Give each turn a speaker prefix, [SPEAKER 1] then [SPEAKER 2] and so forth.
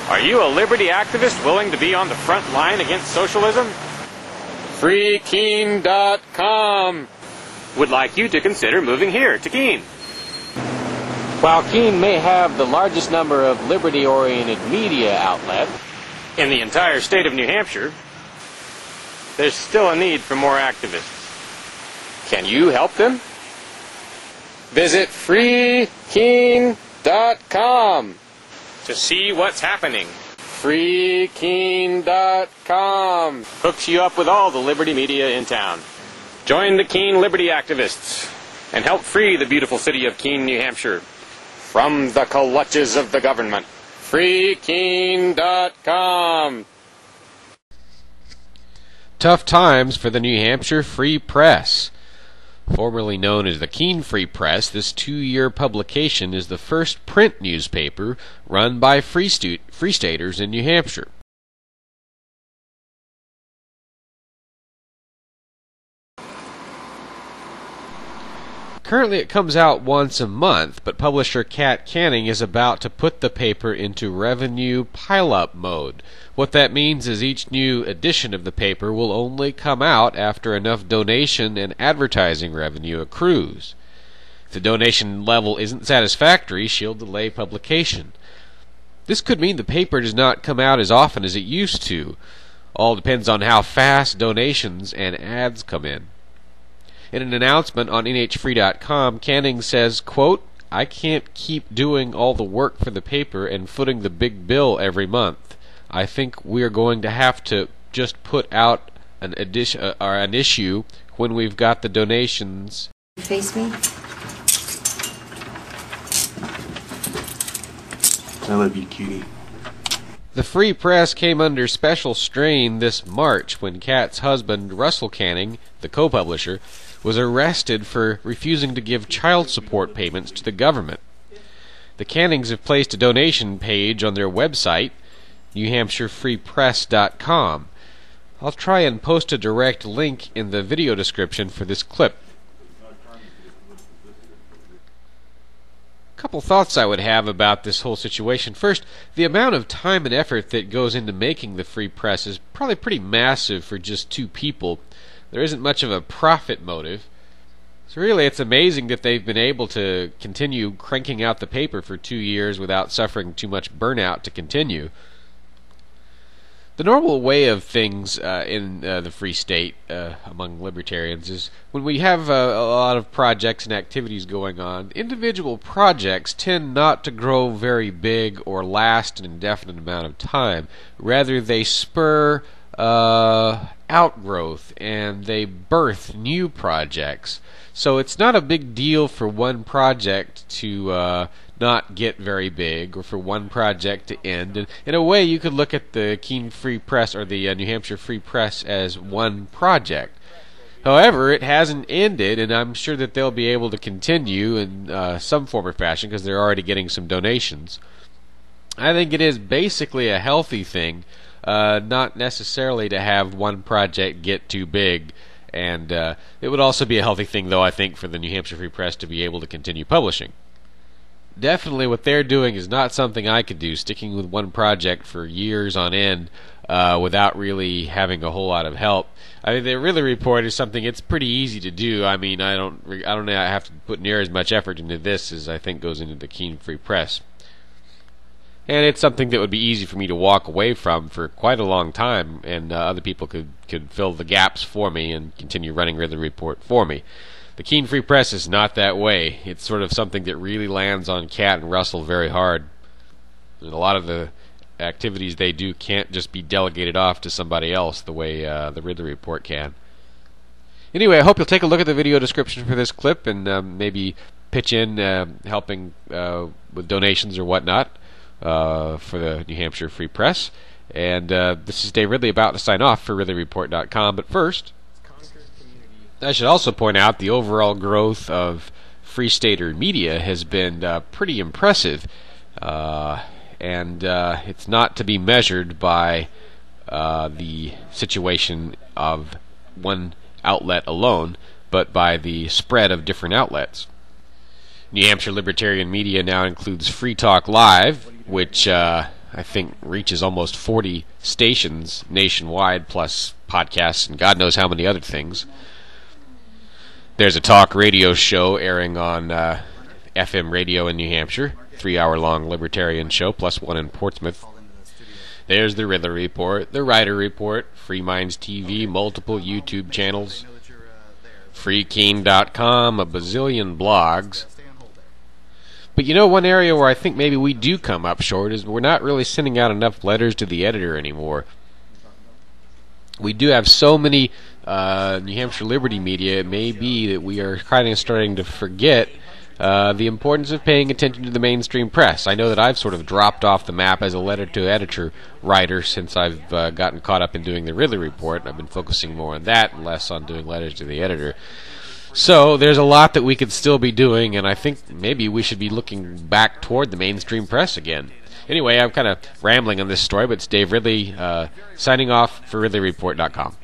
[SPEAKER 1] Are you a liberty activist willing to be on the front line against socialism? FreeKeene.com would like you to consider moving here to Keene. While Keene may have the largest number of liberty-oriented media outlets in the entire state of New Hampshire, there's still a need for more activists. Can you help them? Visit FreeKeene.com to see what's happening. FreeKeene.com hooks you up with all the liberty media in town. Join the Keene liberty activists and help free the beautiful city of Keene, New Hampshire from the clutches of the government. FreeKeene.com.
[SPEAKER 2] Tough times for the New Hampshire Free Press. Formerly known as the Keene Free Press, this 2-year publication is the first print newspaper run by Free Staters in New Hampshire. Currently it comes out once a month, but publisher Kat Canning is about to put the paper into revenue pile-up mode. What that means is each new edition of the paper will only come out after enough donation and advertising revenue accrues. If the donation level isn't satisfactory, she'll delay publication. This could mean the paper does not come out as often as it used to. All depends on how fast donations and ads come in. In an announcement on nhfree.com, Canning says, quote, "I can't keep doing all the work for the paper and footing the big bill every month. I think we're going to have to just put out an issue when we've got the donations."
[SPEAKER 3] Face me?
[SPEAKER 4] I love you, cutie.
[SPEAKER 2] The Free Press came under special strain this March when Kat's husband, Russell Canning, the co-publisher, was arrested for refusing to give child support payments to the government. The Cannings have placed a donation page on their website, newhampshirefreepress.com. I'll try and post a direct link in the video description for this clip. A couple thoughts I would have about this whole situation. First, the amount of time and effort that goes into making the Free Press is probably pretty massive for just 2 people. There isn't much of a profit motive. So really, it's amazing that they've been able to continue cranking out the paper for 2 years without suffering too much burnout to continue. The normal way of things in the Free State among libertarians is when we have a lot of projects and activities going on, individual projects tend not to grow very big or last an indefinite amount of time. Rather, they spur outgrowth and they birth new projects. So it's not a big deal for one project to not get very big or for one project to end. And in a way, you could look at the Keene Free Press or the New Hampshire Free Press as one project. However, it hasn't ended, and I'm sure that they'll be able to continue in some form or fashion because they're already getting some donations. I think it is basically a healthy thing, not necessarily to have one project get too big. And it would also be a healthy thing, though, I think, for the New Hampshire Free Press to be able to continue publishing. Definitely what they're doing is not something I could do, sticking with one project for years on end without really having a whole lot of help. I mean, the Ridley Report is something it's pretty easy to do. I mean, I don't have to put near as much effort into this as I think goes into the Keene Free Press. And it's something that would be easy for me to walk away from for quite a long time, and other people could fill the gaps for me and continue running Ridley Report for me. The Keene Free Press is not that way. It's sort of something that really lands on Kat and Russell very hard. And a lot of the activities they do can't just be delegated off to somebody else the way the Ridley Report can. Anyway, I hope you'll take a look at the video description for this clip and maybe pitch in helping with donations or whatnot for the New Hampshire Free Press. And this is Dave Ridley about to sign off for ridleyreport.com. But first, I should also point out the overall growth of Free Stater media has been pretty impressive, and it's not to be measured by the situation of one outlet alone, but by the spread of different outlets. New Hampshire Libertarian media now includes Free Talk Live, which I think, reaches almost 40 stations nationwide, plus podcasts and God knows how many other things. There's a talk radio show airing on FM radio in New Hampshire, 3-hour-long libertarian show, plus one in Portsmouth. There's the Ridley Report, the Writer Report, Free Minds TV, multiple YouTube channels, freekeene.com, a bazillion blogs. But you know, one area where I think maybe we do come up short is we're not really sending out enough letters to the editor anymore. We do have so many New Hampshire Liberty media, it may be that we are kind of starting to forget the importance of paying attention to the mainstream press. I know that I've sort of dropped off the map as a letter-to-editor writer since I've gotten caught up in doing the Ridley Report, and I've been focusing more on that and less on doing letters to the editor. So there's a lot that we could still be doing, and I think maybe we should be looking back toward the mainstream press again. Anyway, I'm kind of rambling on this story, but it's Dave Ridley signing off for ridleyreport.com.